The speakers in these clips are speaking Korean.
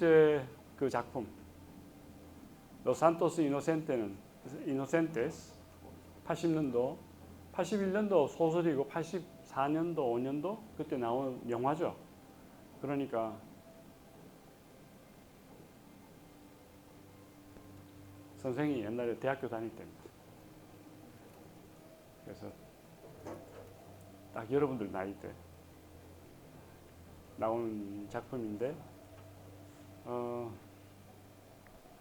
번째 그 작품 로산토스 이노센테스 80년도 81년도 소설이고 84년도 5년도 그때 나온 영화죠. 그러니까 선생이 옛날에 대학교 다닐 때입니다. 그래서 딱 여러분들 나이 때 나온 작품인데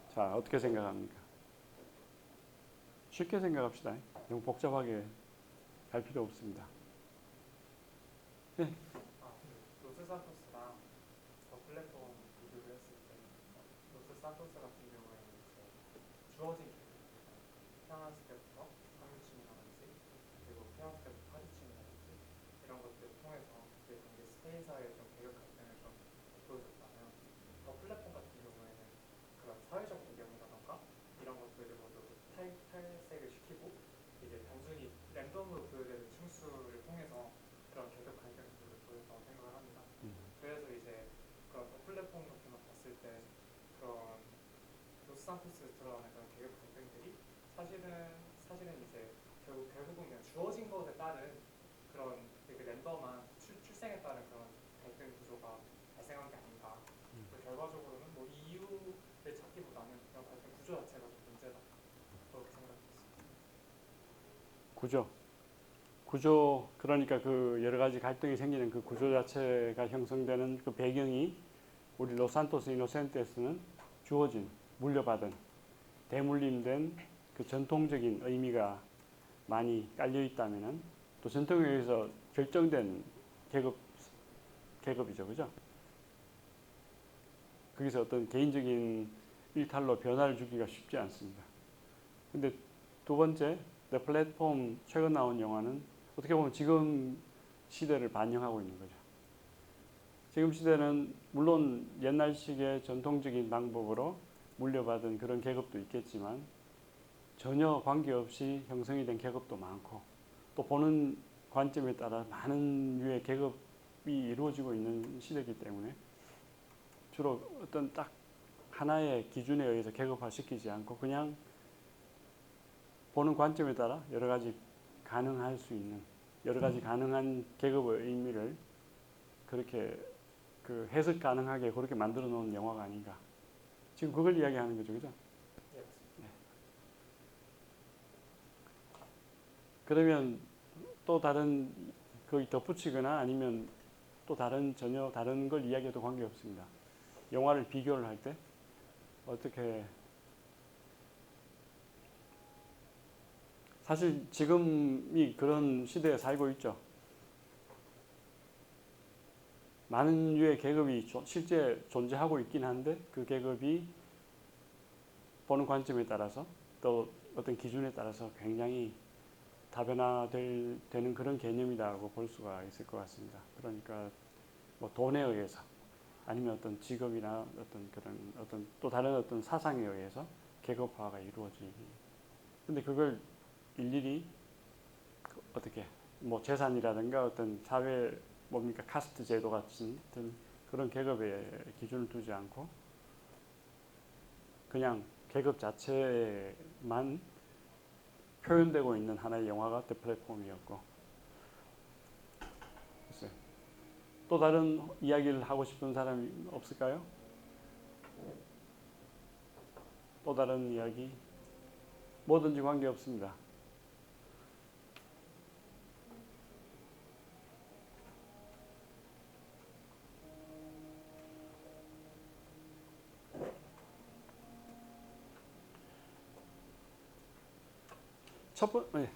자, 어떻게 생각합니까? 쉽게 생각합시다. 너무 복잡하게 갈 필요 없습니다. 네. 로스산토스랑 더 플랫폼 비교를 했을 때 로스산토스 같은 경우에는 이제 주어진 태어났을 때부터 상류층이라든지 그리고 태어났을 때부터 하류층이라든지 이런 것들을 통해서 이제 당시 스페인사회의 좀 계급 갈등을 좀 보여줬다면 더 플랫폼 같은 경우에는 그런 사회적 배경이라던가 이런 것들을 모두 탈색을 시키고 이제 단순히 랜덤으로 부여되는 층수를 통해서 그런 계급 갈등들을 보였다고 생각을 합니다. 그래서 이제 그런 더 플랫폼 같은 거 봤을 때 그런 로스산토스에서 드러나는 그런 계급 갈등들이 사실은 이제 결국은 그냥 주어진 것에 따른 그런 되게 랜덤한 출생에 따른 그런 갈등 구조가 발생한 게 아닌가. 결과적으로는 뭐 이유를 찾기보다는 그런 갈등 구조 자체가 좀 문제다. 그렇게 생각했습니다. 구조 그러니까 그 여러 가지 갈등이 생기는 그 구조 자체가 형성되는 그 배경이 우리 로산토스 이노센테스는 주어진 물려받은 대물림된 그 전통적인 의미가 많이 깔려 있다면은 또 전통에 의해서 결정된 계급이죠, 그죠? 거기서 어떤 개인적인 일탈로 변화를 주기가 쉽지 않습니다. 근데 두 번째, The Platform 최근 나온 영화는 어떻게 보면 지금 시대를 반영하고 있는 거죠. 지금 시대는 물론 옛날식의 전통적인 방법으로 물려받은 그런 계급도 있겠지만 전혀 관계없이 형성이 된 계급도 많고 또 보는 관점에 따라 많은 유의 계급이 이루어지고 있는 시대이기 때문에 주로 어떤 딱 하나의 기준에 의해서 계급화시키지 않고 그냥 보는 관점에 따라 여러 가지 가능할 수 있는 여러 가지 가능한 계급의 의미를 그렇게 그 해석 가능하게 그렇게 만들어 놓은 영화가 아닌가. 지금 그걸 이야기하는 거죠, 그죠? 네. 그러면 또 다른 거기 덧붙이거나 아니면 또 전혀 다른 걸 이야기해도 관계없습니다. 영화를 비교를 할 때 어떻게 사실 지금이 그런 시대에 살고 있죠. 많은 유의 계급이 실제 존재하고 있긴 한데 그 계급이 보는 관점에 따라서 또 어떤 기준에 따라서 굉장히 다변화되는 그런 개념이라고 볼 수가 있을 것 같습니다. 그러니까 뭐 돈에 의해서 아니면 어떤 직업이나 어떤 또 다른 어떤 사상에 의해서 계급화가 이루어지기. 근데 그걸 일일이 어떻게 뭐 재산이라든가 어떤 사회 뭡니까 카스트 제도 같은 그런 계급에 기준을 두지 않고 그냥 계급 자체만 표현되고 있는 하나의 영화가 The Platform이었고 글쎄, 또 다른 이야기를 하고 싶은 사람이 없을까요? 또 다른 이야기? 뭐든지 관계없습니다. 첫 번째, 네.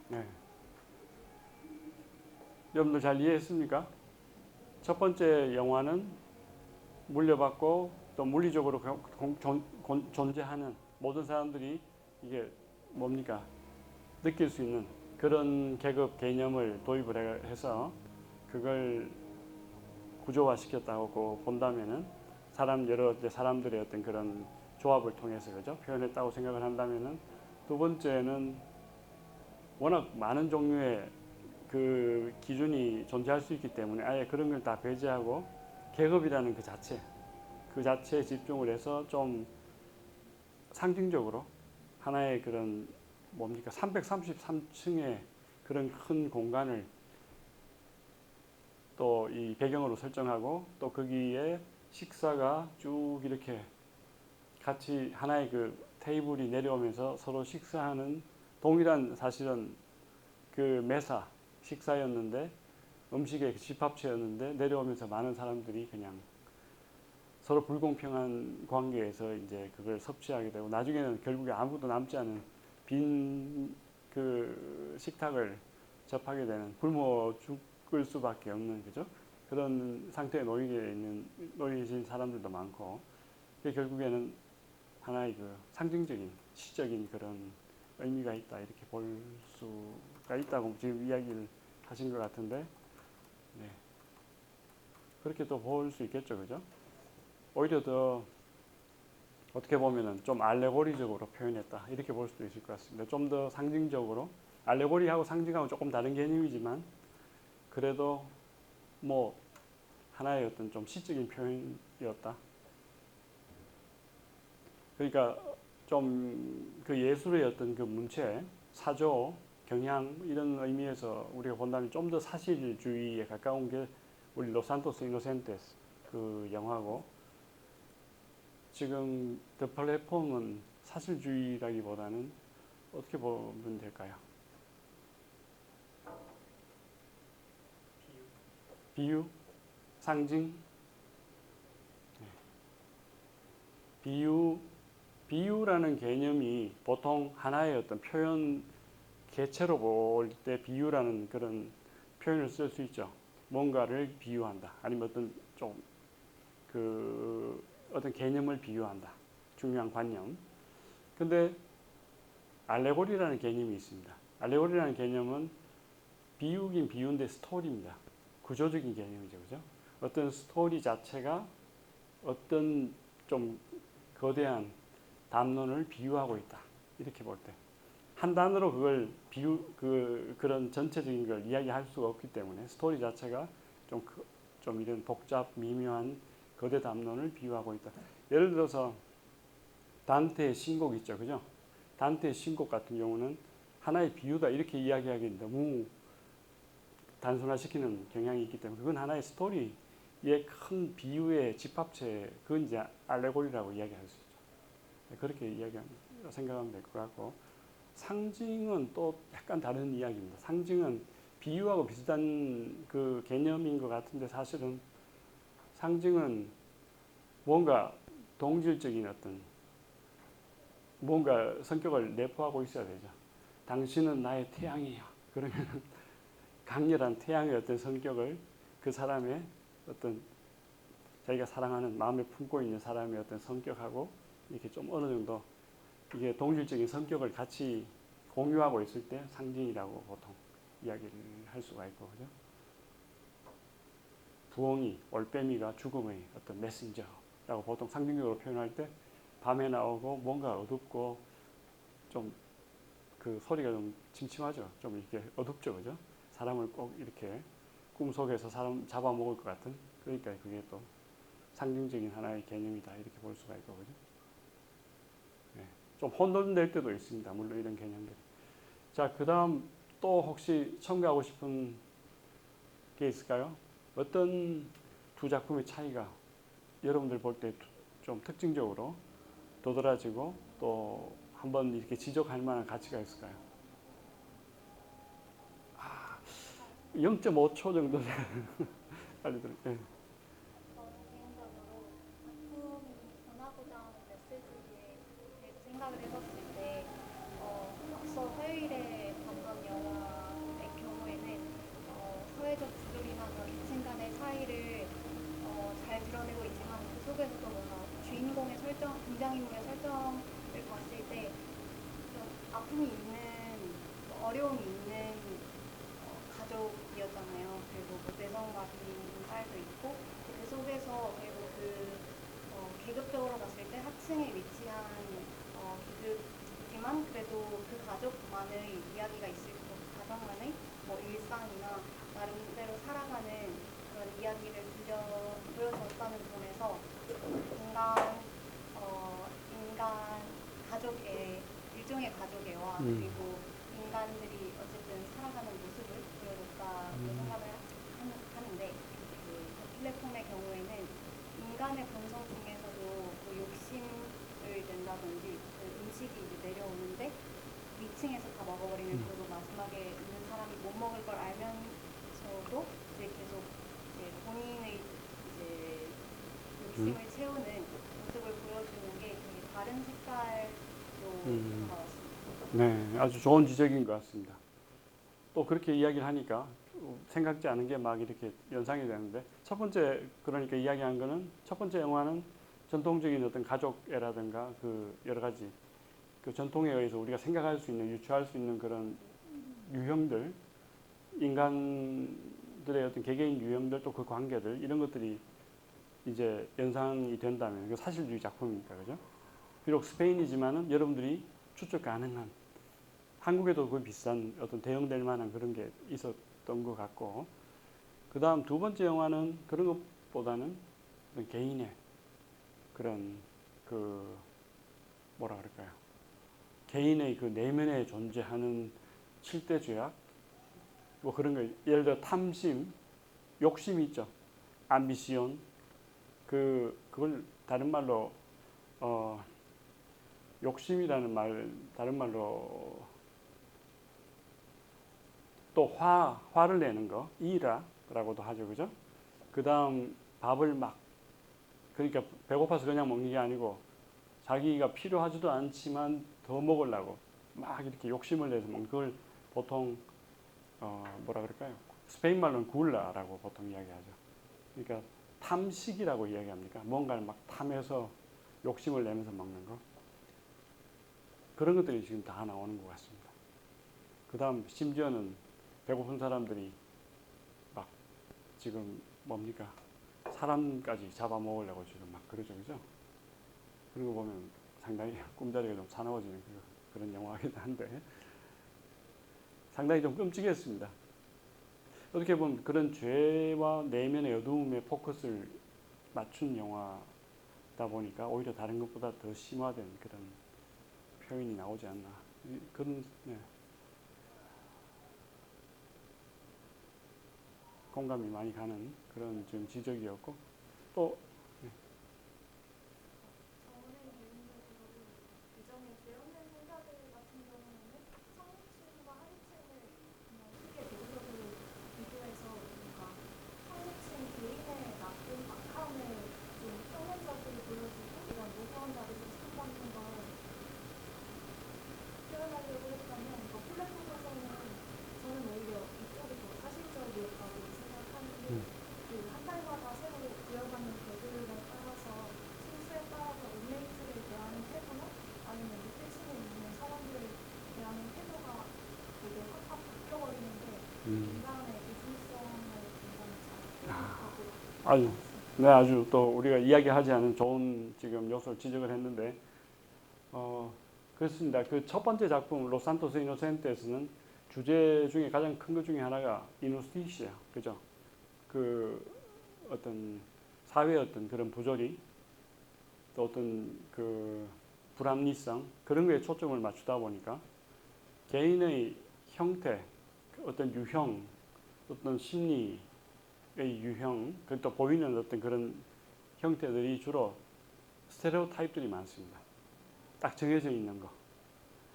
네. 여러분들 잘 이해했습니까? 첫 번째 영화는 물려받고 또 물리적으로 존재하는 모든 사람들이 이게 뭡니까? 느낄 수 있는 그런 계급 개념을 도입을 해서 그걸 구조화시켰다고 본다면은 여러 사람들의 어떤 그런 조합을 통해서 그죠? 표현했다고 생각을 한다면은 두 번째는 워낙 많은 종류의 그 기준이 존재할 수 있기 때문에 아예 그런 걸 다 배제하고 계급이라는 그 자체에 집중을 해서 좀 상징적으로 하나의 그런 뭡니까 333층의 그런 큰 공간을 또 이 배경으로 설정하고 또 거기에 식사가 쭉 이렇게 같이 하나의 그 테이블이 내려오면서 서로 식사하는 동일한 사실은 그 매사 식사였는데 음식의 집합체였는데 내려오면서 많은 사람들이 그냥 서로 불공평한 관계에서 이제 그걸 섭취하게 되고 나중에는 결국에 아무도 남지 않은 빈 그 식탁을 접하게 되는 굶어 죽을 수밖에 없는 그죠? 그런 상태에 놓이신 사람들도 많고 그게 결국에는 하나의 그 상징적인 시적인 그런 의미가 있다 이렇게 볼 수가 있다고 지금 이야기를 하신 것 같은데 네. 그렇게 또 볼 수 있겠죠, 그죠? 오히려 더 어떻게 보면은 좀 알레고리적으로 표현했다 이렇게 볼 수도 있을 것 같습니다. 좀 더 상징적으로 알레고리하고 상징하고 조금 다른 개념이지만 그래도 뭐 하나의 어떤 좀 시적인 표현이었다. 그러니까 좀 그 예술의 어떤 그 문체, 사조, 경향 이런 의미에서 우리가 본다면 좀 더 사실주의에 가까운 게 우리 로산토스 이노센테스 그 영화고 지금 더 플랫폼은 사실주의라기보다는 어떻게 보면 될까요? 비유, 상징, 비유라는 개념이 보통 하나의 어떤 표현 개체로 볼 때 비유라는 그런 표현을 쓸 수 있죠. 뭔가를 비유한다. 아니면 어떤 개념을 비유한다. 중요한 관념. 근데 알레고리라는 개념이 있습니다. 알레고리라는 개념은 비유긴 비유인데 스토리입니다. 구조적인 개념이죠. 그죠? 어떤 스토리 자체가 어떤 좀 거대한 담론을 비유하고 있다. 이렇게 볼 때. 한 단어로 그걸 그런 전체적인 걸 이야기할 수가 없기 때문에 스토리 자체가 좀 이런 복잡, 미묘한 거대 담론을 비유하고 있다. 예를 들어서 단테의 신곡 있죠. 그죠? 단테의 신곡 같은 경우는 하나의 비유다. 이렇게 이야기하기는 너무 단순화시키는 경향이 있기 때문에 그건 하나의 스토리의 큰 비유의 집합체, 그건 이제 알레고리라고 이야기할 수 있죠. 그렇게 생각하면 될 것 같고 상징은 또 약간 다른 이야기입니다. 상징은 비유하고 비슷한 그 개념인 것 같은데 사실은 상징은 뭔가 동질적인 어떤 뭔가 성격을 내포하고 있어야 되죠. 당신은 나의 태양이야. 그러면 강렬한 태양의 어떤 성격을 그 사람의 어떤 자기가 사랑하는 마음에 품고 있는 사람의 어떤 성격하고 이렇게 좀 어느 정도 이게 동질적인 성격을 같이 공유하고 있을 때 상징이라고 보통 이야기를 할 수가 있고 그죠? 부엉이, 올빼미가 죽음의 어떤 메신저라고 보통 상징적으로 표현할 때 밤에 나오고 뭔가 어둡고 좀 그 소리가 좀 침침하죠. 좀 이렇게 어둡죠, 그죠? 사람을 꼭 이렇게 꿈속에서 사람 잡아먹을 것 같은 그러니까 그게 또 상징적인 하나의 개념이다 이렇게 볼 수가 있고 그죠? 네. 좀 혼돈될 때도 있습니다. 물론 이런 개념들이. 자, 그 다음 또 혹시 첨가하고 싶은 게 있을까요? 어떤 두 작품의 차이가 여러분들 볼 때 좀 특징적으로 도드라지고 또 한번 이렇게 지적할 만한 가치가 있을까요? 0.5초 정도 빨리 들을게요. 네. 저는 개인적으로 작품이 전하고자 하는 메시지에 대해서 생각을 해봤을 때 앞서 화요일에 봤던 영화의 경우에는 사회적 1층에 위치한 기숙이지만 그래도 그 가족만의 이야기가 있을 거고 가정만의 뭐 일상이나 나름대로 살아가는 그런 이야기를 보여줬다는 점에서 인간 가족의 일종의 가족애와 그리고 인간들이 어쨌든 살아가는 모습을 보여줬다고 생각을 하는데 그 플랫폼의 경우에는 인간의 본성 중에서도 뭐 욕심을 낸다든지 그 음식이 이제 내려오는데 위층에서 다 먹어버리면 그리고 마지막에 있는 사람이 못 먹을 걸 알면서도 이제 계속 이제 본인의 이제 욕심을 채우는 모습을 보여주는 게 되게 다른 색깔로 다가왔습니다. 네, 아주 좋은 지적인 것 같습니다. 또 그렇게 이야기를 하니까 생각지 않은 게 막 이렇게 연상이 되는데 첫 번째 그러니까 이야기한 거는 첫 번째 영화는 전통적인 어떤 가족애라든가 그 여러 가지 그 전통에 의해서 우리가 생각할 수 있는 유추할 수 있는 그런 유형들 인간들의 어떤 개개인 유형들 또 그 관계들 이런 것들이 이제 연상이 된다면 그 사실주의 작품이니까 그죠? 비록 스페인이지만은 여러분들이 추적 가능한 한국에도 그 비슷한 어떤 대응될 만한 그런 게 있었던 것 같고 그 다음 두 번째 영화는 그런 것보다는 개인의 그런 그 뭐라 그럴까요? 개인의 그 내면에 존재하는 7대 죄악 뭐 그런 거 예를 들어 탐심, 욕심이 있죠. 암비시온 그걸 다른 말로 욕심이라는 말 다른 말로 또 화를 내는 거 이라라고도 하죠, 그죠? 그 다음 밥을 막 그러니까 배고파서 그냥 먹는 게 아니고 자기가 필요하지도 않지만 더 먹으려고 막 이렇게 욕심을 내서 먹는 그걸 보통 뭐라 그럴까요? 스페인 말로는 굴라라고 보통 이야기하죠. 그러니까 탐식이라고 이야기합니까? 뭔가를 막 탐해서 욕심을 내면서 먹는 거. 그런 것들이 지금 다 나오는 것 같습니다. 그 다음 심지어는 배고픈 사람들이 막 지금 뭡니까? 사람까지 잡아먹으려고 지금 막 그러죠, 그죠? 그런 거 보면 상당히 꿈자리가 좀 사나워지는 그런 영화이긴 한데 상당히 좀 끔찍했습니다. 어떻게 보면 그런 죄와 내면의 어두움에 포커스를 맞춘 영화다 보니까 오히려 다른 것보다 더 심화된 그런 표현이 나오지 않나 그런 공감이 많이 가는 그런 좀 지적이었고 또 저는 개인적으로 예전에 재현된 회사들 같은 경우에는 상류층과 하류층을 그냥 크게 대조적으로 비교해서 뭔가 상류층 개인의 나쁜 악함을 좀 평면적으로 보여주고 이런 무서운 자리에서 상받는 걸 표현하려고 했다면 플랫폼에서는 저는 오히려 이쪽이 더 사실적이었다고 생각하는 게 그 한 달마다 새로 부여받는 개들에 따라서 실수에 따라서 룸메이트를 대하는 태도나 아니면 밑에 층에 있는 사람들을 대하는 태도가 되게 확확 바뀌어버리는 게 인간의 이중성을 굉장히 잘 표현하고 아주 네 아주 또 우리가 이야기하지 않은 좋은 지금 요소를 지적을 했는데 그렇습니다. 그 첫 번째 작품 로산토스 이노센테에서는 주제 중에 가장 큰 것 중에 하나가 이노스티시아 그죠? 그 어떤 사회의 어떤 그런 부조리 또 어떤 그 불합리성 그런 거에 초점을 맞추다 보니까 개인의 형태 어떤 유형 어떤 심리의 유형 또 보이는 어떤 그런 형태들이 주로 스테레오타입들이 많습니다. 딱 정해져 있는 거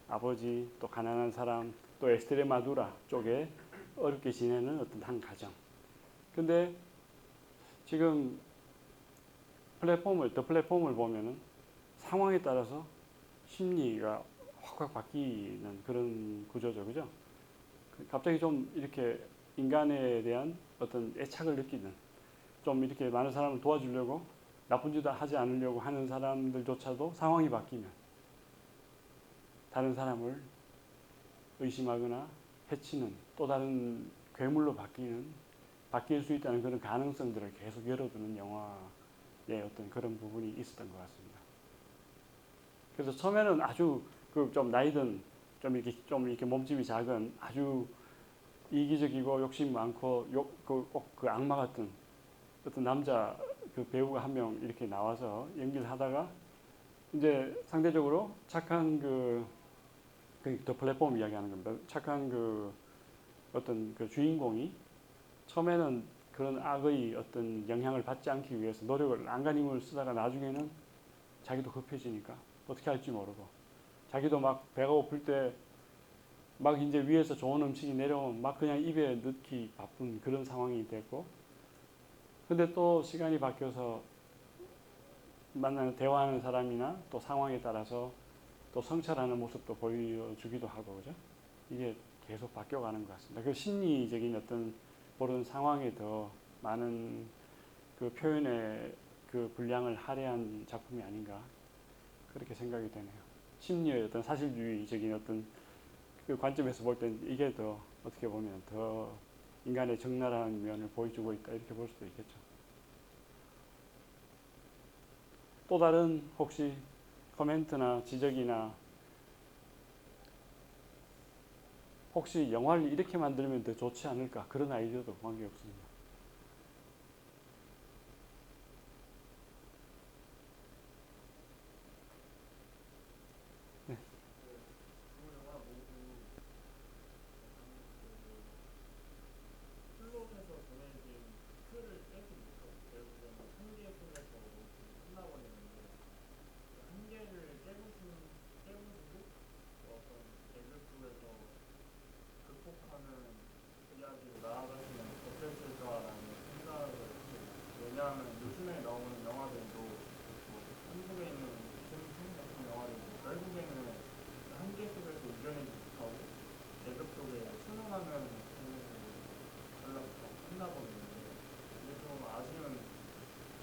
아버지 또 가난한 사람 또 에스트레마두라 쪽에 어렵게 지내는 어떤 한 가정 근데 지금 더 플랫폼을 보면은 상황에 따라서 심리가 확확 바뀌는 그런 구조죠, 그죠? 갑자기 좀 이렇게 인간에 대한 어떤 애착을 느끼는, 좀 이렇게 많은 사람을 도와주려고 나쁜 짓 하지 않으려고 하는 사람들조차도 상황이 바뀌면 다른 사람을 의심하거나 해치는 또 다른 괴물로 바뀔 수 있다는 그런 가능성들을 계속 열어두는 영화의 어떤 그런 부분이 있었던 것 같습니다. 그래서 처음에는 아주 그 좀 나이든 좀 이렇게 몸집이 작은 아주 이기적이고 욕심 많고 꼭 그 악마 같은 어떤 남자 그 배우가 한 명 이렇게 나와서 연기를 하다가 이제 상대적으로 착한 더 플랫폼 이야기하는 겁니다. 착한 그 어떤 그 주인공이 처음에는 그런 악의 어떤 영향을 받지 않기 위해서 노력을 안간힘을 쓰다가 나중에는 자기도 급해지니까 어떻게 할지 모르고 자기도 막 배가 고플 때 막 이제 위에서 좋은 음식이 내려오면 막 그냥 입에 넣기 바쁜 그런 상황이 됐고, 근데 또 시간이 바뀌어서 만나는 대화하는 사람이나 또 상황에 따라서 또 성찰하는 모습도 보여주기도 하고, 그죠? 이게 계속 바뀌어가는 것 같습니다. 그 심리적인 어떤 그런 상황에 더 많은 그 표현의 그 분량을 할애한 작품이 아닌가 그렇게 생각이 되네요. 심리의 어떤 사실주의적인 어떤 그 관점에서 볼 땐 이게 더 어떻게 보면 더 인간의 적나라한 면을 보여주고 있다 이렇게 볼 수도 있겠죠. 또 다른 혹시 코멘트나 지적이나 혹시 영화를 이렇게 만들면 더 좋지 않을까 그런 아이디어도 관계없습니다. 네. 두 영화 모두 플롯에서 정해진 틀을 깨지 못하고 결국에는 한계 속에서 끝나버리는데 그 한계를 깨부수고 어떤 개그 속에서 극복하는 이야기로 나아가시면 어땠을까라는 생각을 했어요. 왜냐하면 요즘에 나오는 영화들도 뭐 한국에 있는 무슨 같은 영화들도 결국에는 그 한계 속에서 이겨내지 못하고 계급 속에 순응하는 전략으로 끝나버리는데 이게 좀 아쉬운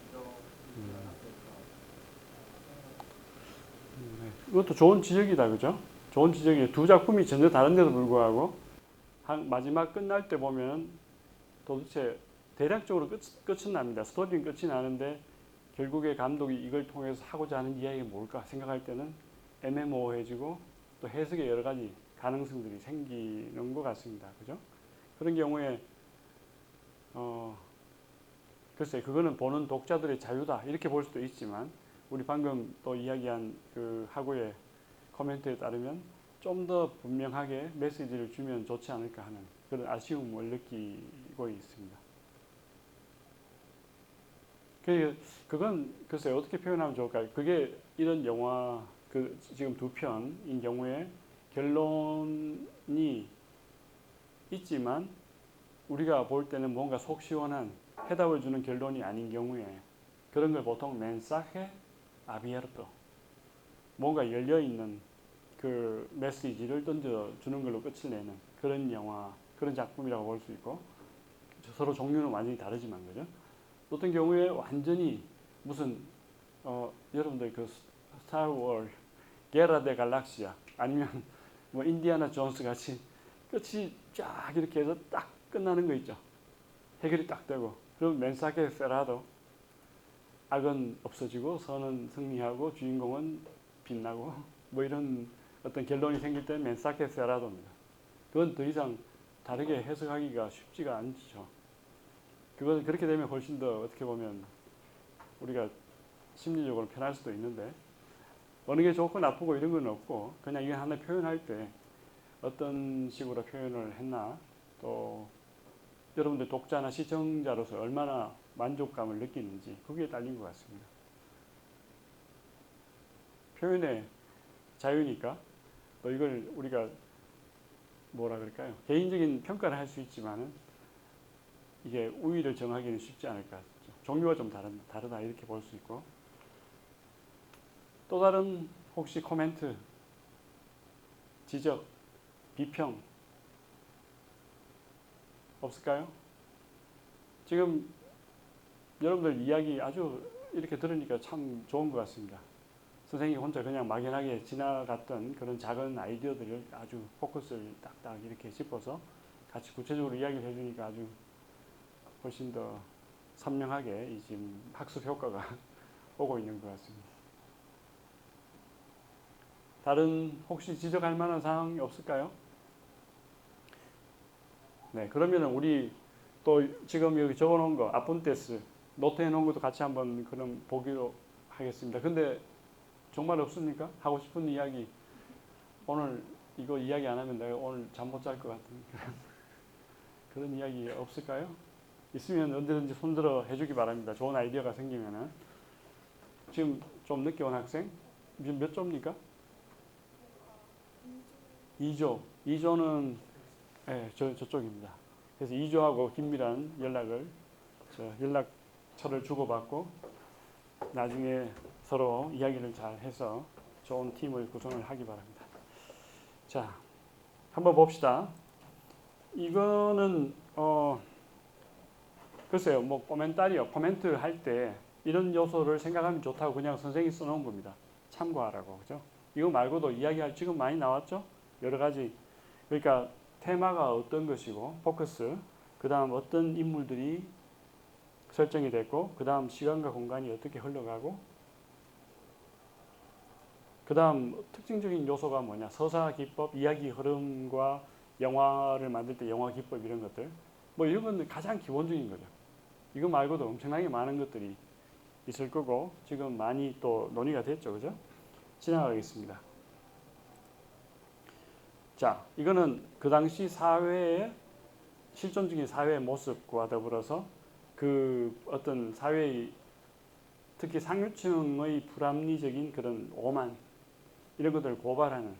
지점이지 않았을까 생각합니다. 네. 이것도 좋은 지적이다, 그죠? 좋은 지적이에요. 두 작품이 전혀 다른데도 불구하고 마지막 끝날 때 보면 도대체 대략적으로 끝은 납니다. 스토리는 끝이 나는데 결국에 감독이 이걸 통해서 하고자 하는 이야기가 뭘까 생각할 때는 애매모호해지고 또 해석의 여러 가지 가능성들이 생기는 것 같습니다. 그죠? 그런 경우에 글쎄 그거는 보는 독자들의 자유다 이렇게 볼 수도 있지만 우리 방금 또 이야기한 그 하고의 코멘트에 따르면 좀 더 분명하게 메시지를 주면 좋지 않을까 하는 그런 아쉬움을 느끼고 있습니다. 그건 글쎄 어떻게 표현하면 좋을까요? 그게 이런 영화 그 지금 두 편인 경우에 결론이 있지만 우리가 볼 때는 뭔가 속 시원한 해답을 주는 결론이 아닌 경우에 그런 걸 보통 mensaje abierto 뭔가 열려 있는 그 메시지를 던져주는 걸로 끝을 내는 그런 영화, 그런 작품이라고 볼 수 있고 서로 종류는 완전히 다르지만 그죠? 어떤 경우에 완전히 무슨 여러분들 그 스타워즈, 게라 데 갈락시아 아니면 뭐 인디아나 존스 같이 끝이 쫙 이렇게 해서 딱 끝나는 거 있죠. 해결이 딱 되고 그럼 멘사게 세라도 악은 없어지고 선은 승리하고 주인공은 빛나고 뭐 이런 어떤 결론이 생길 때는 멘사케 세라도입니다. 그건 더 이상 다르게 해석하기가 쉽지가 않죠. 그건 그렇게 되면 훨씬 더 어떻게 보면 우리가 심리적으로 편할 수도 있는데 어느 게 좋고 나쁘고 이런 건 없고 그냥 이거 하나 표현할 때 어떤 식으로 표현을 했나 또 여러분들 독자나 시청자로서 얼마나 만족감을 느끼는지 거기에 딸린 것 같습니다. 표현의 자유니까 또 이걸 우리가 뭐라 그럴까요? 개인적인 평가를 할 수 있지만은 이게 우위를 정하기는 쉽지 않을 것 같죠. 종류가 좀 다르다 이렇게 볼 수 있고 또 다른 혹시 코멘트, 지적, 비평 없을까요? 지금 여러분들 이야기 아주 이렇게 들으니까 참 좋은 것 같습니다. 선생님이 혼자 그냥 막연하게 지나갔던 그런 작은 아이디어들을 아주 포커스를 딱딱 이렇게 짚어서 같이 구체적으로 이야기를 해주니까 아주 훨씬 더 선명하게 지금 학습 효과가 오고 있는 것 같습니다. 다른 혹시 지적할 만한 사항이 없을까요? 네, 그러면은 우리 또 지금 여기 적어놓은 거 아푼테스 노트 해놓은 것도 같이 한번 그럼 보기로 하겠습니다. 근데 정말 없습니까? 하고 싶은 이야기 오늘 이거 이야기 안 하면 내가 오늘 잠 못 잘 것 같은 그런 이야기 없을까요? 있으면 언제든지 손들어 해주기 바랍니다. 좋은 아이디어가 생기면은. 지금 좀 늦게 온 학생? 지금 몇 조입니까? 2조. 2조는 네, 저쪽입니다. 그래서 2조하고 긴밀한 연락처를 주고받고 나중에 서로 이야기를 잘 해서 좋은 팀을 구성을 하기 바랍니다. 자, 한번 봅시다. 이거는 글쎄요, 뭐 코멘트 할 때 이런 요소를 생각하면 좋다고 그냥 선생님이 써놓은 겁니다. 참고하라고, 그죠? 이거 말고도 이야기할 지금 많이 나왔죠? 여러 가지. 그러니까 테마가 어떤 것이고 포커스, 그 다음 어떤 인물들이 설정이 됐고, 그 다음 시간과 공간이 어떻게 흘러가고, 그 다음 특징적인 요소가 뭐냐, 서사 기법, 이야기 흐름과 영화를 만들 때 영화 기법 이런 것들, 뭐 이런 건 가장 기본적인 거죠. 이거 말고도 엄청나게 많은 것들이 있을 거고 지금 많이 또 논의가 됐죠, 그죠? 지나가겠습니다. 자, 이거는 그 당시 사회의 실존적인 사회의 모습과 더불어서 그 어떤 사회의 특히 상류층의 불합리적인 그런 오만 이런 것들을 고발하는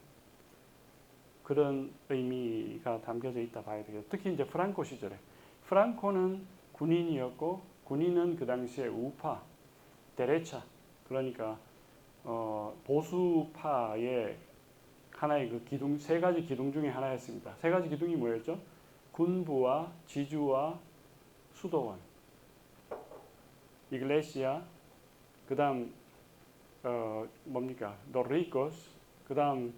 그런 의미가 담겨져 있다 봐야 되겠죠. 특히 이제 프랑코 시절에 프랑코는 군인이었고 군인은 그 당시에 우파, 데레차 그러니까 보수파의 하나의 그 기둥 세 가지 기둥 중에 하나였습니다. 세 가지 기둥이 뭐였죠? 군부와 지주와 수도원, 이글레시아, 그다음 뭡니까? 노리코스, 그다음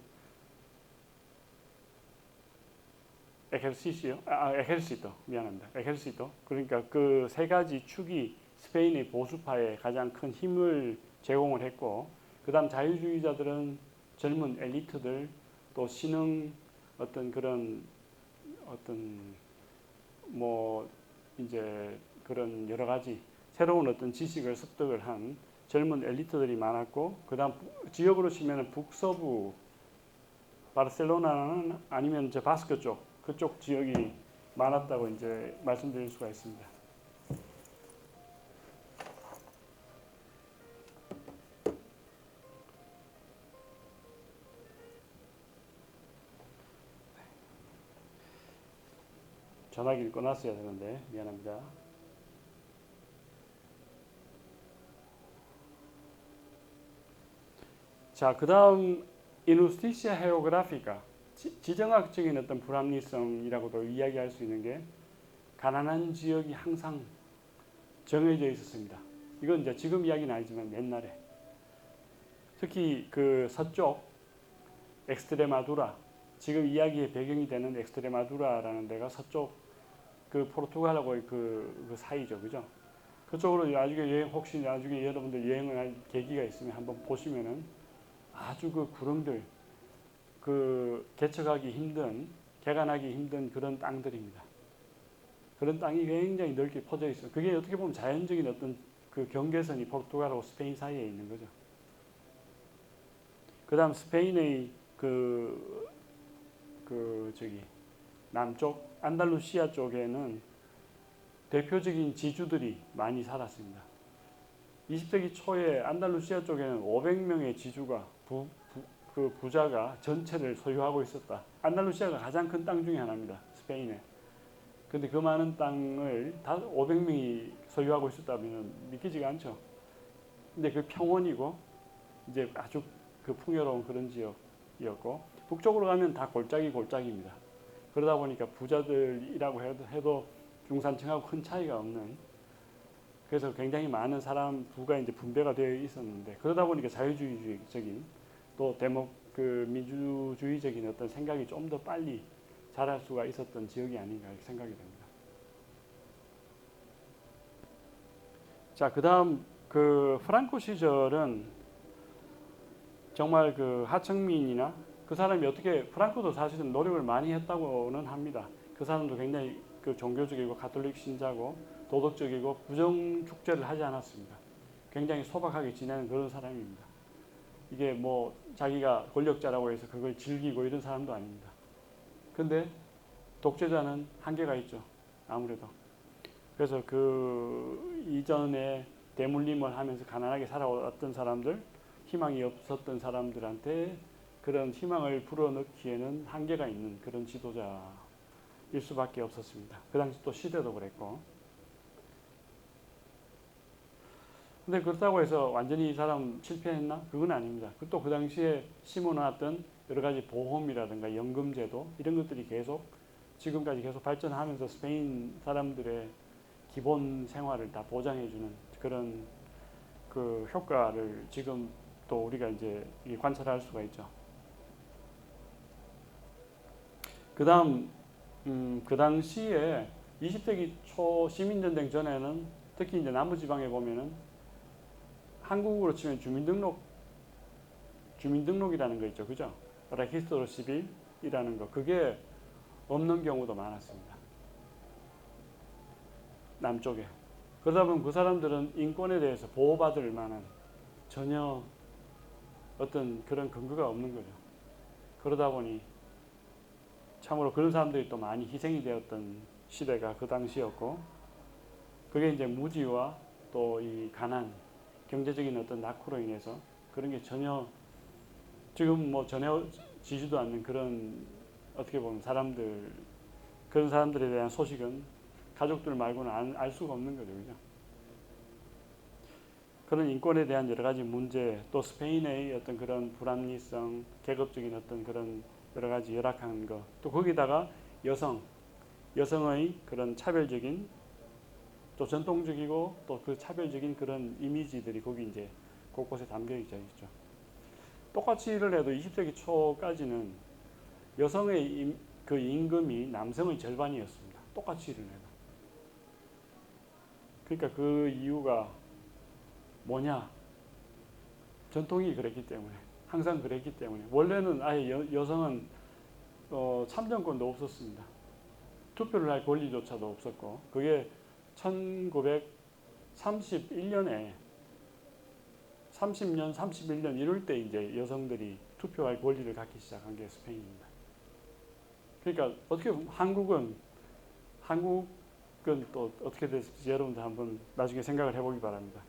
에헬시토 미안합니다. 에헬시토 그러니까 그 세 가지 축이 스페인의 보수파에 가장 큰 힘을 제공을 했고, 그다음 자유주의자들은 젊은 엘리트들 또 신흥 어떤 그런 어떤 뭐 이제 그런 여러 가지 새로운 어떤 지식을 습득을 한 젊은 엘리트들이 많았고, 그다음 지역으로 치면은 북서부 바르셀로나는 아니면 저 바스크 쪽 그쪽 지역이 많았다고 이제 말씀드릴 수가 있습니다. 전화기를 꺼놨어야 되는데 미안합니다. 자, 그 다음 이누스티시아 헤오그라피카 지정학적인 어떤 불합리성이라고도 이야기할 수 있는 게 가난한 지역이 항상 정해져 있었습니다. 이건 이제 지금 이야기는 아니지만 옛날에 특히 그 서쪽 엑스트레마두라 지금 이야기의 배경이 되는 엑스트레마두라라는 데가 서쪽 그 포르투갈하고의 그 사이죠, 그죠? 그쪽으로 나중에 혹시 나중에 여러분들 여행을 할 계기가 있으면 한번 보시면은 아주 그 구름들 그 개척하기 힘든 개간하기 힘든 그런 땅들입니다. 그런 땅이 굉장히 넓게 퍼져 있어요. 그게 어떻게 보면 자연적인 어떤 그 경계선이 포르투갈하고 스페인 사이에 있는 거죠. 그다음 스페인의 저기 남쪽 안달루시아 쪽에는 대표적인 지주들이 많이 살았습니다. 20세기 초에 안달루시아 쪽에는 500명의 지주가 그 부자가 전체를 소유하고 있었다. 안달루시아가 가장 큰 땅 중에 하나입니다. 스페인에. 근데 그 많은 땅을 다 500명이 소유하고 있었다면 믿기지가 않죠. 근데 그 평원이고 이제 아주 그 풍요로운 그런 지역이었고, 북쪽으로 가면 다 골짜기입니다. 그러다 보니까 부자들이라고 해도 중산층하고 큰 차이가 없는, 그래서 굉장히 많은 사람 부가 이제 분배가 되어 있었는데, 그러다 보니까 자유주의적인 또 민주주의적인 어떤 생각이 좀 더 빨리 자랄 수가 있었던 지역이 아닌가 이렇게 생각이 됩니다. 자, 그다음 그 프랑코 시절은 정말 그 하청민이나 그 사람이 어떻게 프랑코도 사실은 노력을 많이 했다고는 합니다. 그 사람도 굉장히 그 종교적이고 가톨릭 신자고 도덕적이고 부정 축제를 하지 않았습니다. 굉장히 소박하게 지내는 그런 사람입니다. 이게 뭐 자기가 권력자라고 해서 그걸 즐기고 이런 사람도 아닙니다. 근데 독재자는 한계가 있죠. 아무래도. 그래서 그 이전에 대물림을 하면서 가난하게 살아왔던 사람들, 희망이 없었던 사람들한테 그런 희망을 불어넣기에는 한계가 있는 그런 지도자일 수밖에 없었습니다. 그 당시 또 시대도 그랬고. 근데 그렇다고 해서 완전히 이 사람 실패했나? 그건 아닙니다. 또 그 당시에 심어놨던 여러 가지 보험이라든가 연금제도 이런 것들이 계속 지금까지 계속 발전하면서 스페인 사람들의 기본 생활을 다 보장해주는 그런 그 효과를 지금 또 우리가 이제 관찰할 수가 있죠. 그다음 그 당시에 20세기 초 시민전쟁 전에는 특히 이제 남부지방에 보면은 한국으로 치면 주민등록이라는 거 있죠, 그죠? 레기스트로 시빌이라는 거 그게 없는 경우도 많았습니다. 남쪽에. 그러다 보면 그 사람들은 인권에 대해서 보호받을 만한 전혀 어떤 그런 근거가 없는 거죠. 그러다 보니 참으로 그런 사람들이 또 많이 희생이 되었던 시대가 그 당시였고 그게 이제 무지와 또 이 가난, 경제적인 어떤 낙후로 인해서 그런 게 전혀 지금 뭐 전해지지도 않는 그런 어떻게 보면 사람들 그런 사람들에 대한 소식은 가족들 말고는 알 수가 없는 거죠, 그죠? 그런 인권에 대한 여러 가지 문제, 또 스페인의 어떤 그런 불합리성, 계급적인 어떤 그런 여러 가지 열악한 것, 또 거기다가 여성의 그런 차별적인 또 전통적이고 또 그 차별적인 그런 이미지들이 거기 이제 곳곳에 담겨 있죠. 똑같이 일을 해도 20세기 초까지는 여성의 그 임금이 남성의 절반이었습니다. 똑같이 일을 해도. 그러니까 그 이유가 뭐냐? 전통이 그랬기 때문에, 항상 그랬기 때문에. 원래는 아예 여성은 참정권도 없었습니다. 투표를 할 권리조차도 없었고, 그게 1931년에 30년, 31년 이럴 때 이제 여성들이 투표할 권리를 갖기 시작한 게 스페인입니다. 그러니까 어떻게 보면 한국은 또 어떻게 됐을지 여러분들 한번 나중에 생각을 해보기 바랍니다.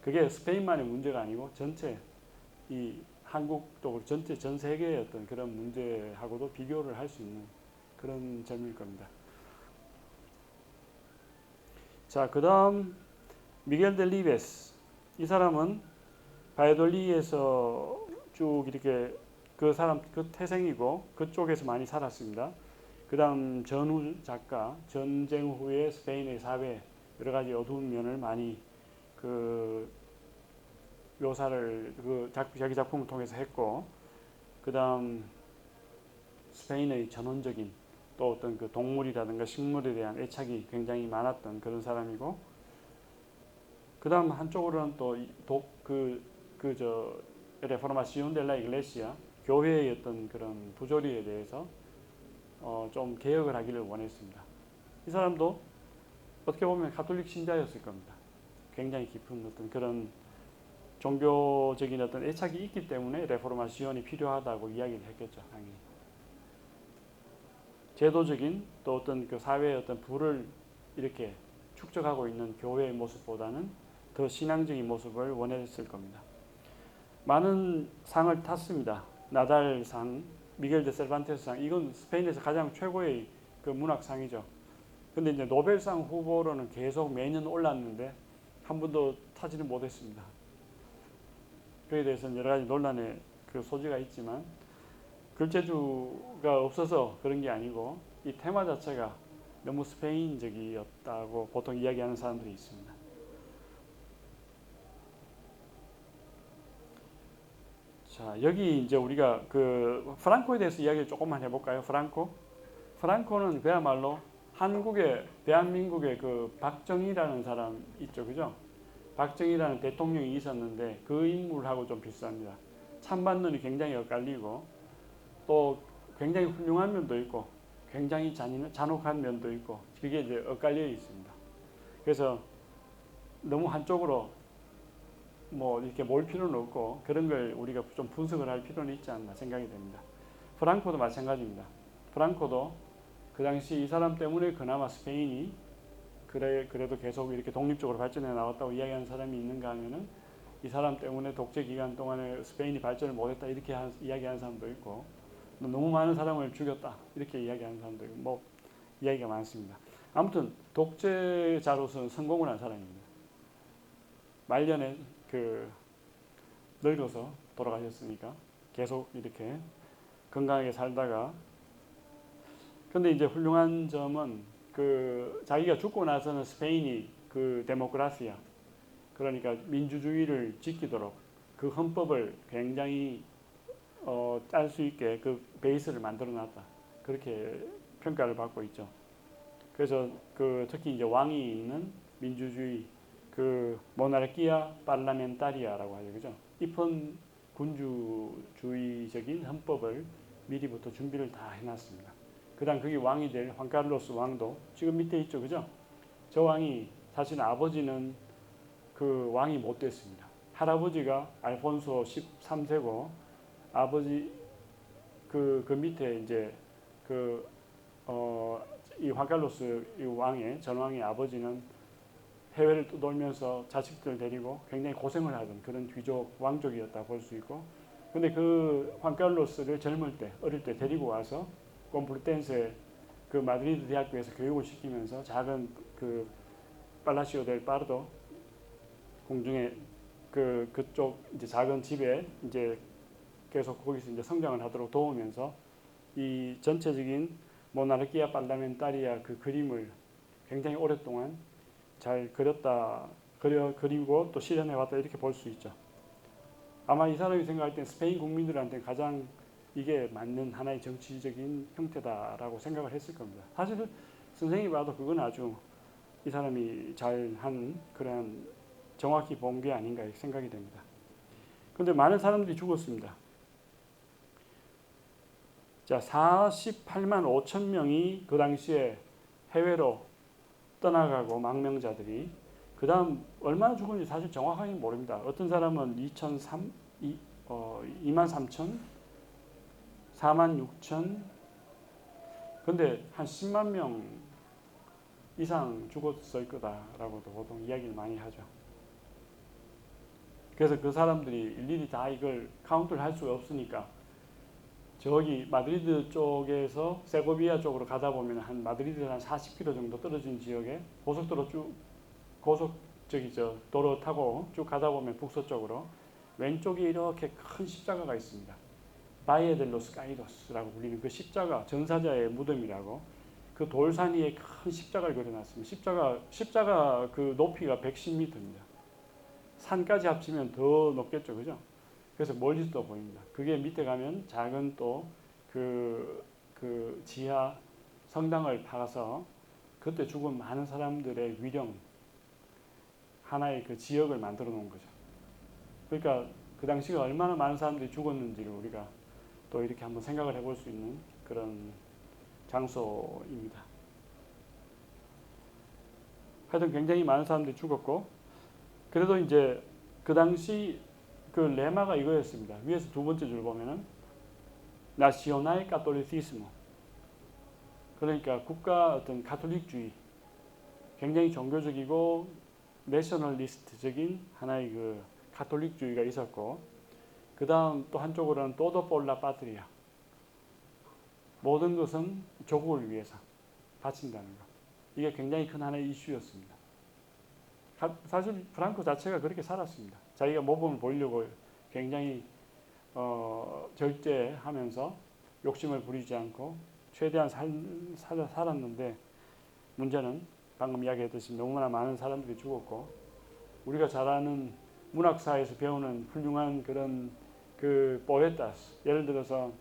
그게 스페인만의 문제가 아니고 전체 이 한국도 전체 전 세계의 어떤 그런 문제하고도 비교를 할 수 있는 그런 점일 겁니다. 자, 그 다음 미겔 델리베스. 이 사람은 바이돌리에서 쭉 이렇게 그 사람 그 태생이고 그쪽에서 많이 살았습니다. 그 다음 전후 작가, 전쟁 후에 스페인의 사회 여러 가지 어두운 면을 많이 그 묘사를 자기 작품을 통해서 했고, 그 다음 스페인의 전원적인 또 어떤 그 동물이라든가 식물에 대한 애착이 굉장히 많았던 그런 사람이고, 그 다음 한쪽으로는 또 레포르마시온 델라 이글레시아 교회의 어떤 그런 부조리에 대해서 좀 개혁을 하기를 원했습니다. 이 사람도 어떻게 보면 가톨릭 신자였을 겁니다. 굉장히 깊은 어떤 그런 종교적인 어떤 애착이 있기 때문에 레포르마시온이 필요하다고 이야기를 했겠죠, 당연히. 제도적인 또 어떤 그 사회의 어떤 부를 이렇게 축적하고 있는 교회의 모습보다는 더 신앙적인 모습을 원했을 겁니다. 많은 상을 탔습니다. 나달상, 미겔 데 세르반테스상, 이건 스페인에서 가장 최고의 그 문학상이죠. 근데 이제 노벨상 후보로는 계속 매년 올랐는데 한 번도 타지는 못했습니다. 그에 대해서는 여러 가지 논란의 그 소지가 있지만 글재주가 없어서 그런 게 아니고 이 테마 자체가 너무 스페인적이었다고 보통 이야기하는 사람들이 있습니다. 자, 여기 이제 우리가 그 프랑코에 대해서 이야기를 조금만 해볼까요? 프랑코는 그야말로 대한민국의 그 박정희라는 사람 있죠, 그죠? 박정희라는 대통령이 있었는데 그 인물하고 좀 비슷합니다. 찬반론이 굉장히 엇갈리고 또 굉장히 훌륭한 면도 있고 굉장히 잔혹한 면도 있고 그게 이제 엇갈려 있습니다. 그래서 너무 한쪽으로 뭐 이렇게 몰 필요는 없고 그런 걸 우리가 좀 분석을 할 필요는 있지 않나 생각이 됩니다. 프랑코도 마찬가지입니다. 프랑코도 그 당시 이 사람 때문에 그나마 스페인이 그래도 계속 이렇게 독립적으로 발전해 나왔다고 이야기하는 사람이 있는가 하면은 이 사람 때문에 독재 기간 동안에 스페인이 발전을 못했다 이렇게 이야기하는 사람도 있고 너무 많은 사람을 죽였다 이렇게 이야기하는 사람도 있고 뭐 이야기가 많습니다. 아무튼 독재자로서는 성공을 한 사람입니다. 말년에 늙어서 돌아가셨으니까 계속 이렇게 건강하게 살다가 근데 이제 훌륭한 점은 자기가 죽고 나서는 스페인이 데모크라시아 그러니까 민주주의를 지키도록 그 헌법을 굉장히 짤 수 있게 그 베이스를 만들어 놨다. 그렇게 평가를 받고 있죠. 그래서 특히 이제 왕이 있는 민주주의 모나르키아 팔라멘타리아라고 하죠. 그죠? 입헌 군주주의적인 헌법을 미리부터 준비를 다 해놨습니다. 그다음 그게 왕이 될 황카를로스 왕도 지금 밑에 있죠. 그죠? 저 왕이 사실 아버지는 왕이 못 됐습니다. 할아버지가 알폰소 13세고 아버지 그 밑에 이제 이 황칼로스 이 왕의 전왕의 아버지는 해외를 떠돌면서 자식들 데리고 굉장히 고생을 하던 그런 귀족 왕족이었다 볼 수 있고 근데 황칼로스를 젊을 때 어릴 때 데리고 와서 콤플루텐세 마드리드 대학교에서 교육을 시키면서 작은 팔라시오 델 파르도 공중에 그쪽 이제 작은 집에 이제 계속 거기서 이제 성장을 하도록 도우면서 이 전체적인 모나르키아 팔라멘타리아 그림을 굉장히 오랫동안 잘 그리고 또 실현해왔다 이렇게 볼 수 있죠. 아마 이 사람이 생각할 때 스페인 국민들한테 가장 이게 맞는 하나의 정치적인 형태다라고 생각을 했을 겁니다. 사실 선생님이 봐도 그건 아주 이 사람이 잘한 그런 정확히 본 게 아닌가 생각이 됩니다. 그런데 많은 사람들이 죽었습니다. 자, 48만 5천 명이 그 당시에 해외로 떠나가고 망명자들이 그 다음 얼마나 죽은지 사실 정확하게 모릅니다. 어떤 사람은 2만 3천, 4만 6천 근데 한 10만 명 이상 죽었을 거다라고도 보통 이야기를 많이 하죠. 그래서 그 사람들이 일일이 다 이걸 카운트를 할 수가 없으니까 저기 마드리드 쪽에서 세고비아 쪽으로 가다 보면 한 마드리드에서 한 40km 정도 떨어진 지역에 도로 타고 쭉 가다 보면 북서쪽으로 왼쪽에 이렇게 큰 십자가가 있습니다. 바이에 델로스 카이로스라고 불리는 그 십자가 전사자의 무덤이라고 그 돌산 위에 큰 십자가를 그려놨습니다. 십자가 그 높이가 110m입니다. 산까지 합치면 더 높겠죠, 그죠? 그래서 멀리서도 보입니다. 그게 밑에 가면 작은 또 지하 성당을 파서 그때 죽은 많은 사람들의 위령 하나의 지역을 만들어 놓은 거죠. 그러니까 그 당시가 얼마나 많은 사람들이 죽었는지를 우리가 또 이렇게 한번 생각을 해볼 수 있는 그런 장소입니다. 하여튼 굉장히 많은 사람들이 죽었고 그래도 이제 그 당시 레마가 이거였습니다. 위에서 두 번째 줄 보면은 나시오날 카톨리시스모 그러니까 국가 어떤 가톨릭주의 굉장히 종교적이고 내셔널리스트적인 하나의 가톨릭주의가 있었고 그 다음 또 한쪽으로는 todo por la patria 모든 것은 조국을 위해서 바친다는 것 이게 굉장히 큰 하나의 이슈였습니다. 사실 프랑코 자체가 그렇게 살았습니다. 자기가 모범을 보이려고 굉장히 절제하면서 욕심을 부리지 않고 최대한 살았는데 문제는 방금 이야기했듯이 너무나 많은 사람들이 죽었고 우리가 잘 아는 문학사에서 배우는 훌륭한 그런 포에타스 예를 들어서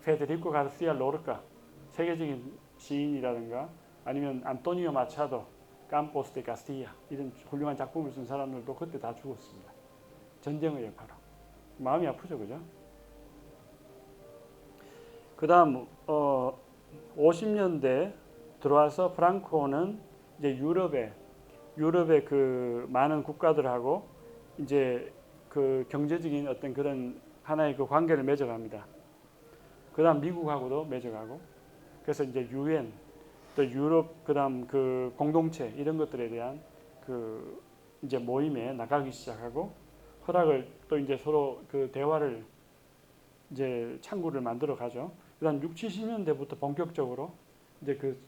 페데리코 가르시아 로르카 세계적인 시인이라든가 아니면 안토니오 마차도 캄포스 데 카스티야 이런 훌륭한 작품을 쓴 사람들도 그때 다 죽었습니다. 전쟁의 여파로. 마음이 아프죠, 그죠? 그다음 50년대 들어와서 프랑코는 이제 유럽의 그 많은 국가들하고 이제 그 경제적인 어떤 그런 하나의 그 관계를 맺어갑니다. 그다음 미국하고도 맺어가고, 그래서 이제 유엔 또 유럽 그다음 그 공동체 이런 것들에 대한 그 이제 모임에 나가기 시작하고, 허락을 또 이제 서로 그 대화를 이제 창구를 만들어 가죠. 그다음 6, 70년대부터 본격적으로 이제 그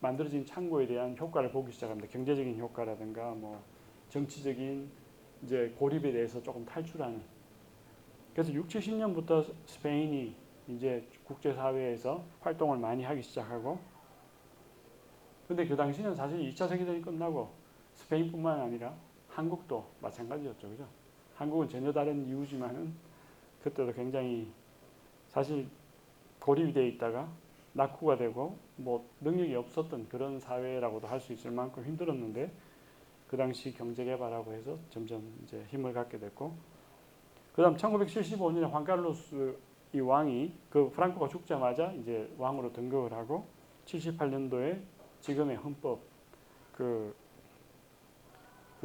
만들어진 창구에 대한 효과를 보기 시작합니다. 경제적인 효과라든가 뭐 정치적인 이제 고립에 대해서 조금 탈출하는. 그래서 6, 70년부터 스페인이 이제 국제사회에서 활동을 많이 하기 시작하고, 근데 그 당시는 사실 2차 세계대전이 끝나고 스페인뿐만 아니라 한국도 마찬가지였죠. 그죠? 한국은 전혀 다른 이유지만은 그때도 굉장히 사실 고립이 되어 있다가 낙후가 되고 뭐 능력이 없었던 그런 사회라고도 할 수 있을 만큼 힘들었는데, 그 당시 경제 개발하고 해서 점점 이제 힘을 갖게 됐고, 그다음 1975년에 황칼로스 이 왕이 그 프랑코가 죽자마자 이제 왕으로 등극을 하고, 78년도에 지금의 헌법 그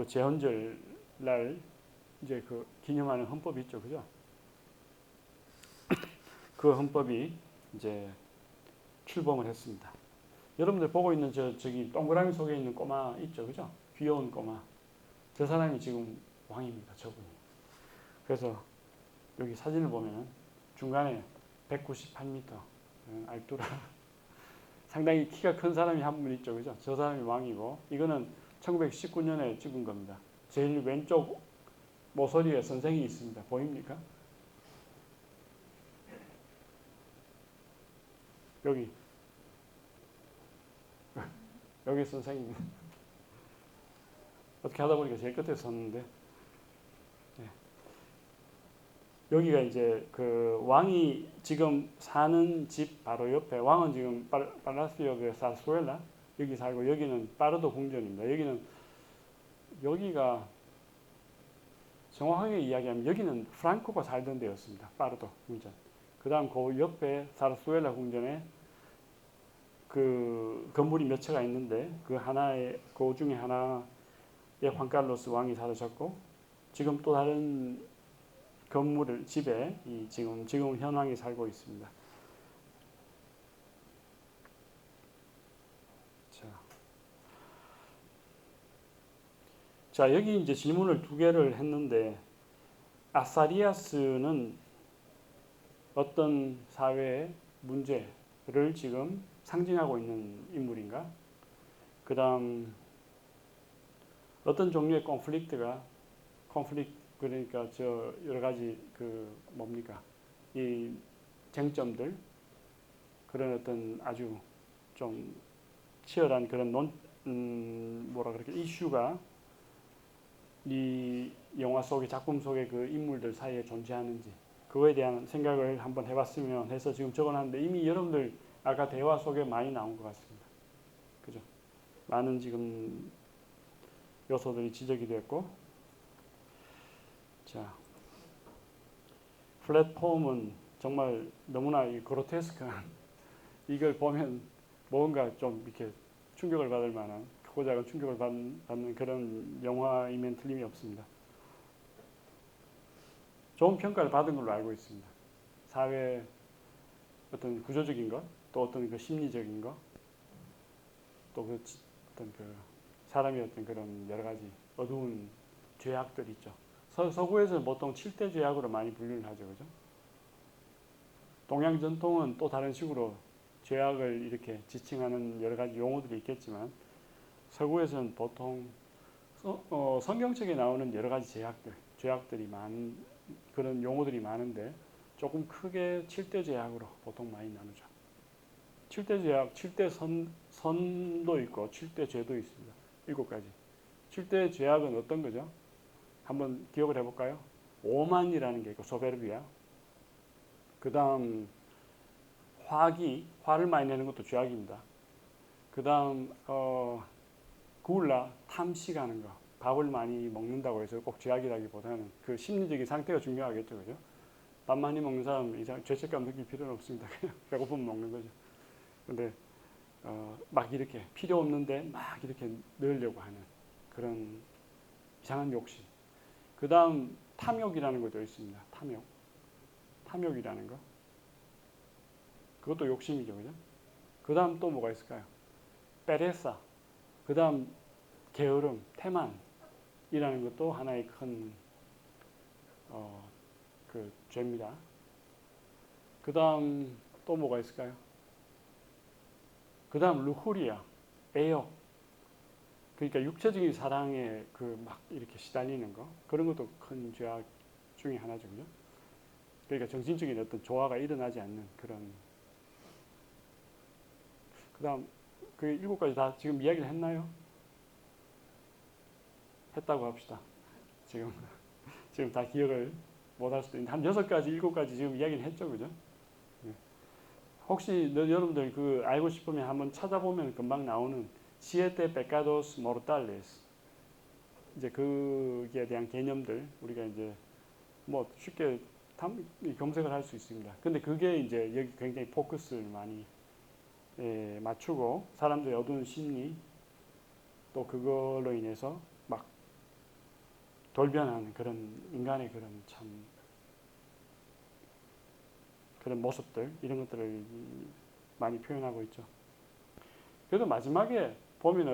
제헌절 날 이제 그 기념하는 헌법이 있죠, 그죠? 그 헌법이 이제 출범을 했습니다. 여러분들 보고 있는 저기 동그라미 속에 있는 꼬마 있죠, 그죠? 귀여운 꼬마. 저 사람이 지금 왕입니다, 저분이. 그래서 여기 사진을 보면 중간에 198m 알뚜라 상당히 키가 큰 사람이 한 분 있죠, 그죠? 저 사람이 왕이고, 이거는 1919년에 찍은 겁니다. 제일 왼쪽 모서리에 선생이 있습니다. 보입니까? 여기 선생님. 어떻게 하다 보니까 제일 끝에 섰는데, 네. 여기가 이제 그 왕이 지금 사는 집 바로 옆에, 왕은 지금 팔라시오 데 사르수엘라 여기 살고, 여기는 파르도 궁전입니다. 여기가 정확하게 이야기하면 여기는 프랑코가 살던 데였습니다. 파르도 궁전. 그다음 그 옆에 사르수엘라 궁전에 그 건물이 몇 채가 있는데, 그 중에 하나에 황칼로스 왕이 살으셨고, 지금 또 다른 집에 지금 현왕이 살고 있습니다. 자, 여기 이제 질문을 2개를 했는데, 아사리아스는 어떤 사회의 문제를 지금 상징하고 있는 인물인가? 그 다음 어떤 종류의 그러니까 저 여러 가지 그 뭡니까? 이 쟁점들, 그런 어떤 아주 좀 치열한 그런 이슈가 이 영화 속의 작품 속의 그 인물들 사이에 존재하는지, 그거에 대한 생각을 한번 해봤으면 해서 지금 적어놨는데, 이미 여러분들 아까 대화 속에 많이 나온 것 같습니다. 그죠? 많은 지금 요소들이 지적이 됐고, 자, 플랫폼은 정말 너무나 그로테스크한, 이걸 보면 뭔가 좀 이렇게 충격을 받을 만한, 크고 작은 충격을 받는 그런 영화이면 틀림이 없습니다. 좋은 평가를 받은 걸로 알고 있습니다. 사회 어떤 구조적인 것, 또 어떤 그 심리적인 것, 또 그 어떤 그 사람의 어떤 그런 여러 가지 어두운 죄악들 있죠. 서구에서는 보통 7대 죄악으로 많이 분류를 하죠, 그죠? 동양 전통은 또 다른 식으로 죄악을 이렇게 지칭하는 여러 가지 용어들이 있겠지만, 서구에서는 보통 성경책에 나오는 여러 가지 죄악들이 많은 그런 용어들이 많은데, 조금 크게 7대 죄악으로 보통 많이 나누죠. 7대 죄악, 7대 선도 있고 7대 죄도 있습니다. 7가지. 7대 죄악은 어떤 거죠? 한번 기억을 해볼까요? 오만이라는 게 있고, 소베르비아. 그 다음 화를 많이 내는 것도 죄악입니다. 그 다음 굴라, 탐식하는 거. 밥을 많이 먹는다고 해서 꼭 죄악이라기보다는 그 심리적인 상태가 중요하겠죠, 그죠? 밥 많이 먹는 사람 이상 죄책감 느낄 필요는 없습니다. 그냥 배고프면 먹는 거죠. 근데 막 이렇게 필요 없는데 막 이렇게 넣으려고 하는 그런 이상한 욕심. 그 다음 탐욕이라는 것도 있습니다. 탐욕이라는 거. 그것도 욕심이죠, 그죠? 그 다음 또 뭐가 있을까요? 페레사. 그 다음 게으름, 태만이라는 것도 하나의 큰 그 죄입니다. 그 다음 또 뭐가 있을까요? 그 다음 루후리아, 애욕. 그러니까 육체적인 사랑에 그 막 이렇게 시달리는 거. 그런 것도 큰 죄악 중에 하나죠, 그죠? 그러니까 정신적인 어떤 조화가 일어나지 않는 그런. 그 다음 그 7가지 다 지금 이야기를 했나요? 했다고 합시다. 지금 다 기억을 못 할 수도 있는데 한 6가지, 7가지 지금 이야기를 했죠, 그죠? 네. 혹시 여러분들 그 알고 싶으면 한번 찾아보면 금방 나오는 siete pecados mortales. 이제 그에 대한 개념들 우리가 이제 뭐 쉽게 검색을 할 수 있습니다. 근데 그게 이제 여기 굉장히 포커스를 많이 맞추고 사람들의 어두운 심리 또 그걸로 인해서 막 돌변하는 그런 인간의 그런 참 그런 모습들 이런 것들을 많이 표현하고 있죠. 그래도 마지막에 보면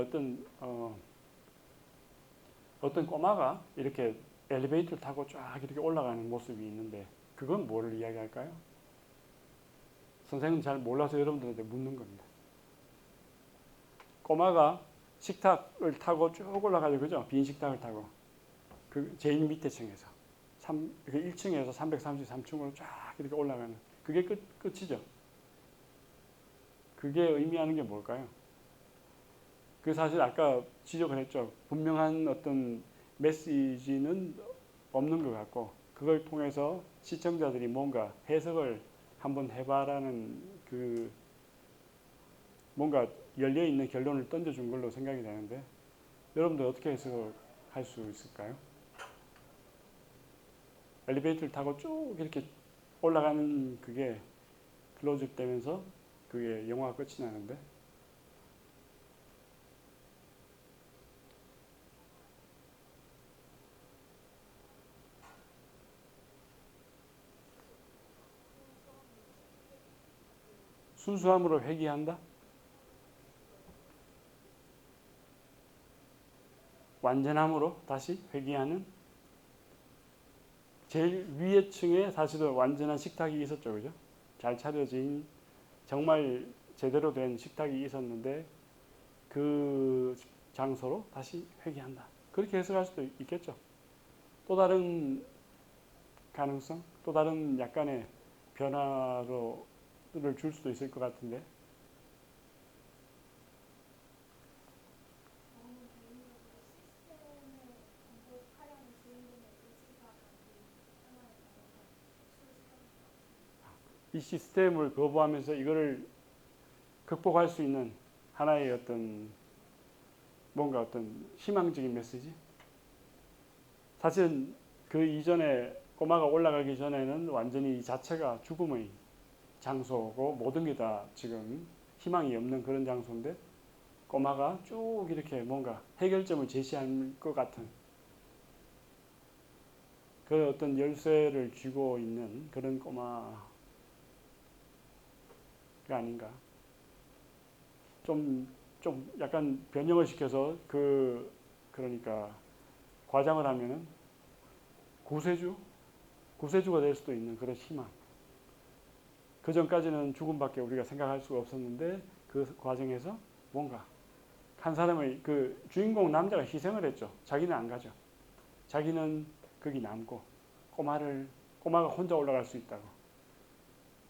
어떤 꼬마가 이렇게 엘리베이터를 타고 쫙 이렇게 올라가는 모습이 있는데 그건 뭐를 이야기할까요? 선생님 잘 몰라서 여러분들한테 묻는 겁니다. 꼬마가 식탁을 타고 쭉 올라가죠, 그죠? 빈 식탁을 타고 그 제일 밑에 층에서 1층에서 333층으로 쫙 이렇게 올라가는 그게 끝이죠. 그게 의미하는 게 뭘까요? 그 사실 아까 지적을 했죠. 분명한 어떤 메시지는 없는 것 같고 그걸 통해서 시청자들이 뭔가 해석을 한번 해봐라는 그 뭔가 열려있는 결론을 던져준 걸로 생각이 되는데 여러분들 어떻게 해석할 수 있을까요? 엘리베이터를 타고 쭉 이렇게 올라가는 그게 클로즈업 되면서 그게 영화가 끝이 나는데 순수함으로 회귀한다? 완전함으로 다시 회귀하는? 제일 위에 층에 사실은 완전한 식탁이 있었죠, 그죠? 잘 차려진 정말 제대로 된 식탁이 있었는데 그 장소로 다시 회귀한다. 그렇게 해석할 수도 있겠죠. 또 다른 가능성, 또 다른 약간의 변화를 줄 수도 있을 것 같은데 이 시스템을 거부하면서 이거를 극복할 수 있는 하나의 어떤 뭔가 어떤 희망적인 메시지. 사실은 그 이전에 꼬마가 올라가기 전에는 완전히 이 자체가 죽음의 장소고 모든 게 다 지금 희망이 없는 그런 장소인데 꼬마가 쭉 이렇게 뭔가 해결점을 제시할 것 같은 그 어떤 열쇠를 쥐고 있는 그런 꼬마가 아닌가. 좀 약간 변형을 시켜서 그러니까 과장을 하면은 구세주가 될 수도 있는 그런 희망. 그 전까지는 죽음밖에 우리가 생각할 수가 없었는데 그 과정에서 뭔가 한 사람의 그 주인공 남자가 희생을 했죠. 자기는 안 가죠. 자기는 거기 남고 꼬마가 혼자 올라갈 수 있다고.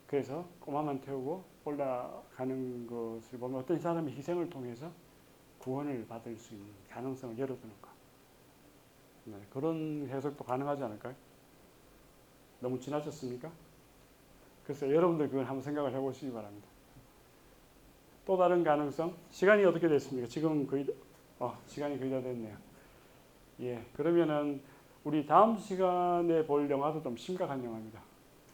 그래서 꼬마만 태우고 올라가는 것을 보면 어떤 사람의 희생을 통해서 구원을 받을 수 있는 가능성을 열어두는 것. 네, 그런 해석도 가능하지 않을까요? 너무 지나쳤습니까? 글쎄 여러분들 그걸 한번 생각을 해보시기 바랍니다. 또 다른 가능성? 시간이 어떻게 됐습니까? 지금 시간이 거의 다 됐네요. 예, 그러면은 우리 다음 시간에 볼 영화도 좀 심각한 영화입니다.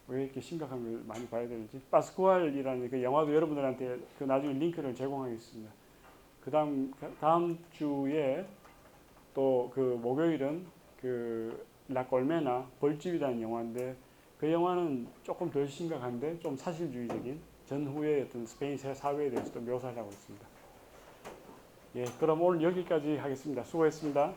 왜 이렇게 심각한 걸 많이 봐야 되는지. 파스쿠알이라는 그 영화도 여러분들한테 그 나중에 링크를 제공하겠습니다. 다음 주에 또 그 목요일은 그 라꼴메나 벌집이라는 영화인데 그 영화는 조금 덜 심각한데 좀 사실주의적인 전후의 어떤 스페인 사회에 대해서도 묘사를 하고 있습니다. 예, 그럼 오늘 여기까지 하겠습니다. 수고했습니다.